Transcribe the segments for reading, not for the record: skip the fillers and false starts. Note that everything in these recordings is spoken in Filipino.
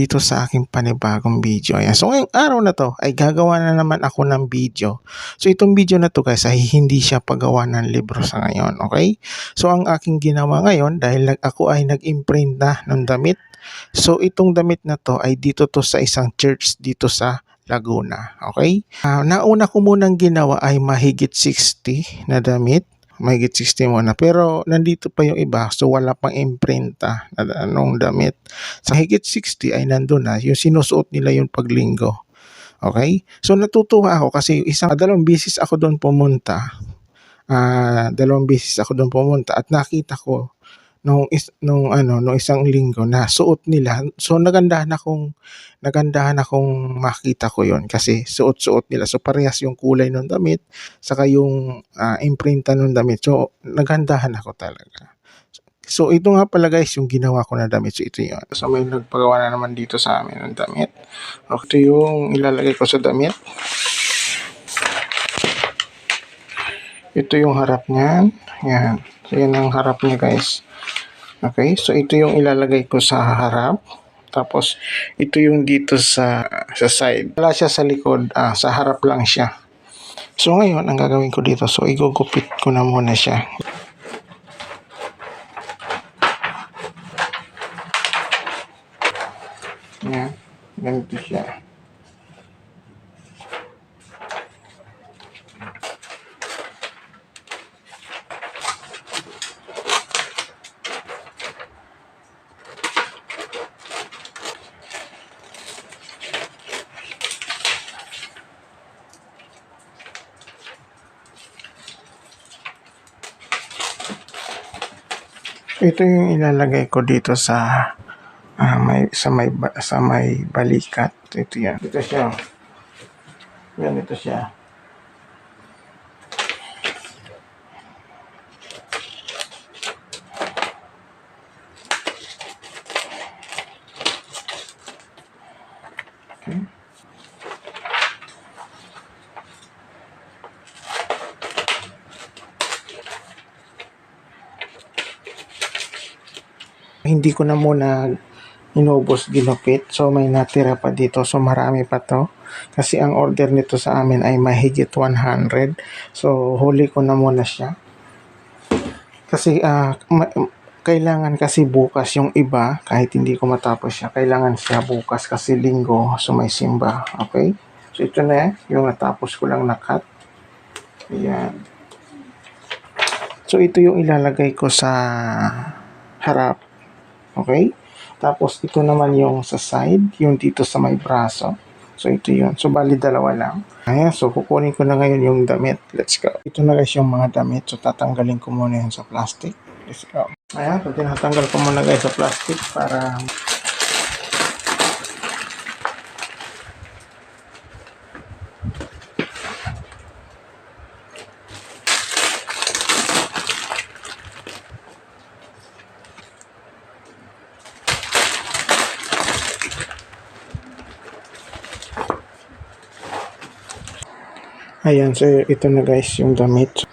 dito sa aking panibagong video. Ayan. So ngayong araw na to ay gagawa na naman ako ng video. So itong video na to guys ay hindi siya paggawa ng libro sa ngayon. Okay? So ang aking ginawa ngayon dahil ako ay nag-imprint na ng damit. So itong damit na to ay dito to sa isang church dito sa Laguna. Okay? Nauna ko munang ginawa ay mahigit 60 na damit. Mahigit 60 muna. Pero nandito pa yung iba, so wala pang imprinta na anong damit. Sa higit 60 ay nandun na, yung sinusuot nila yung paglinggo. Okay? So natutuwa ako kasi dalawang beses ako doon pumunta. Dalawang beses ako doon pumunta at nakita ko nung isang linggo na suot nila. So nagandahan akong makita ko yon kasi suot nila. So parehas yung kulay ng damit saka yung imprinta ng damit. So nagandahan ako talaga. So ito nga pala guys yung ginawa ko na damit. So ito yun. So may nagpagawa na naman dito sa amin ng damit. Okay, ito yung ilalagay ko sa damit. Ito yung harap niyan. Yan. So yan ang harap niya guys. Okay, so ito yung ilalagay ko sa harap. Tapos ito yung dito sa side. Wala siya sa likod, sa harap lang siya. So ngayon ang gagawin ko dito, so igugupit ko na muna siya. Yan, ganito siya. Ito yung ilalagay ko dito sa may balikat. Ito yan. Ito siya. Yan, ito siya. Okay. Hindi ko na muna inubos ginupit. So may natira pa dito. So marami pa to. Kasi ang order nito sa amin ay mahigit 100. So huli ko na muna siya. Kasi kailangan kasi bukas yung iba. Kahit hindi ko matapos siya. Kailangan siya bukas kasi linggo. So may simba. Okay? So ito na yung natapos ko lang na cut. Ayan. So ito yung ilalagay ko sa harap. Okay? Tapos ito naman yung sa side, yung dito sa may braso. So ito yun. So bali dalawa lang. Ayan, so kukunin ko na ngayon yung damit. Let's go. Ito na guys yung mga damit. So tatanggalin ko muna yun sa plastic. Let's go. Ayan, so tinatanggal ko muna guys sa plastic para ayan, so ito na guys yung damit.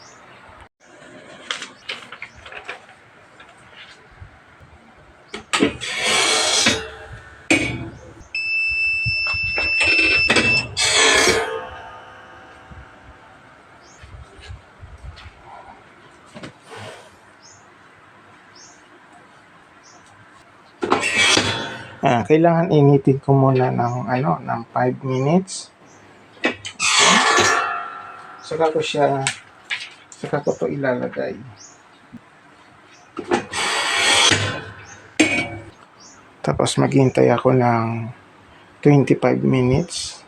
Kailangan initin ko muna ng 5 minutes. Saka ko to ilalagay. Tapos maghintay ako ng 25 minutes.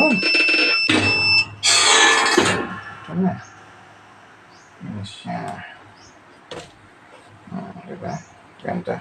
Ito na. Yan siya. Diba? Ganda.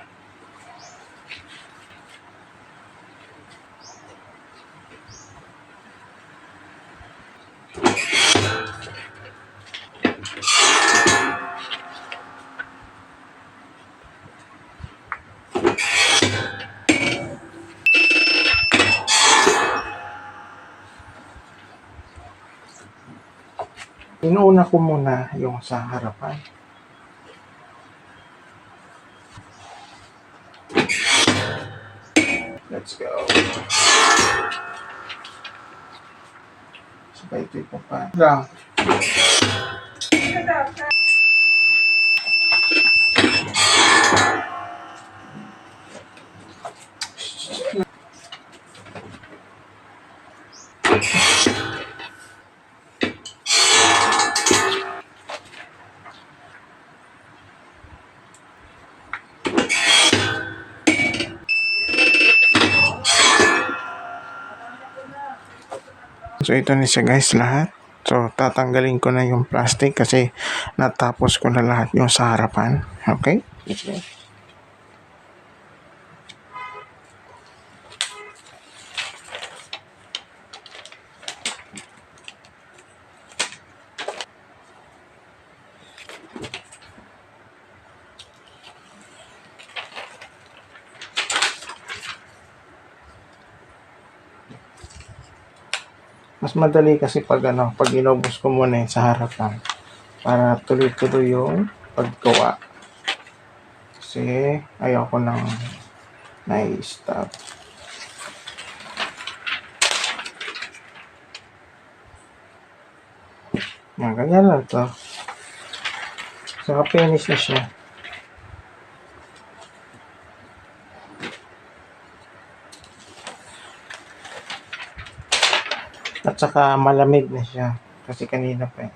Inuuna ko muna yung sa harapan. Sabay ito pa pa. Lang. So ito na siya guys lahat. So tatanggalin ko na yung plastic kasi natapos ko na lahat yung sa harapan. Okay? Mas madali kasi pag inubos ko muna yung sa harapan para tuloy-tuloy yung paggawa. Kasi ayoko nang na-stop. Yan, ganyan lang to. Saka finish na siya. At saka malamig na siya. Kasi kanina pa eh.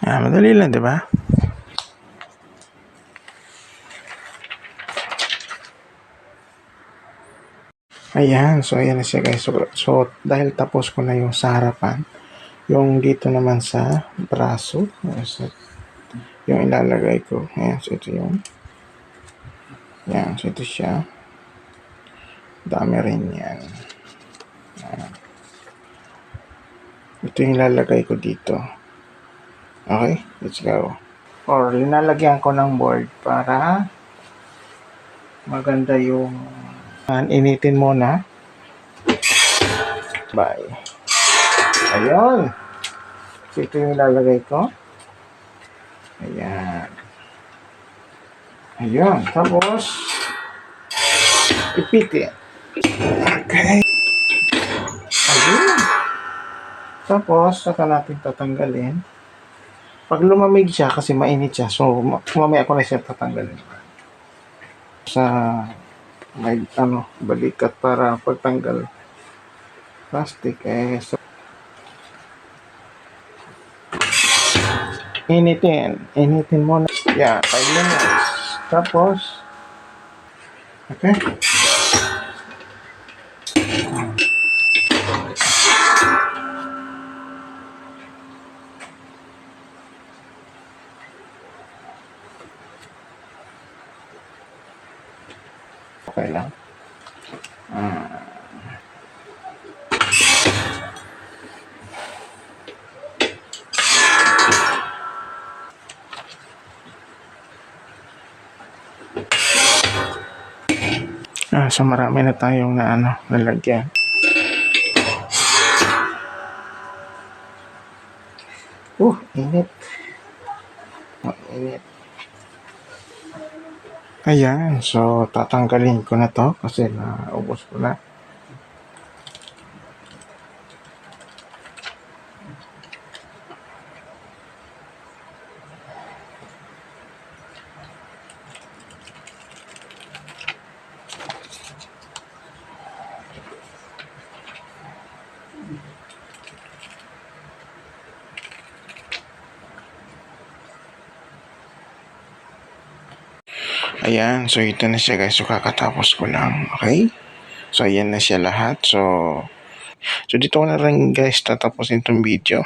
Madali lang, di ba? Ayan, so ayan na siya guys. So dahil tapos ko na yung sa harapan, yung dito naman sa braso, yung ilalagay ko. Ayan, so ito yung. Ayan, so ito siya. Dami rin yan. Ayan. Ito yung ilalagay ko dito. Okay, let's go. Or linalagyan ko ng board para maganda yung initin muna. Bye. Ayun. So ito yung ilalagay ko. Ayan. Ayun. Tapos ipitin. Okay. Ayun. Tapos saka natin tatanggalin. Pag lumamig siya, kasi mainit siya, so mamaya ko na siya tatanggalin. Sa may balikat para pagtanggal plastic so initin muna. Yeah, 5 minutes. Tapos okay. Okay lang. So marami na tayong nalagyan. Init. Init. Ayan, so tatanggalin ko na to kasi naubos ko na. Ayan, so ito na siya guys. So kakatapos ko lang, okay? So ayan na siya lahat. So dito ko na rin guys tatapusin itong video.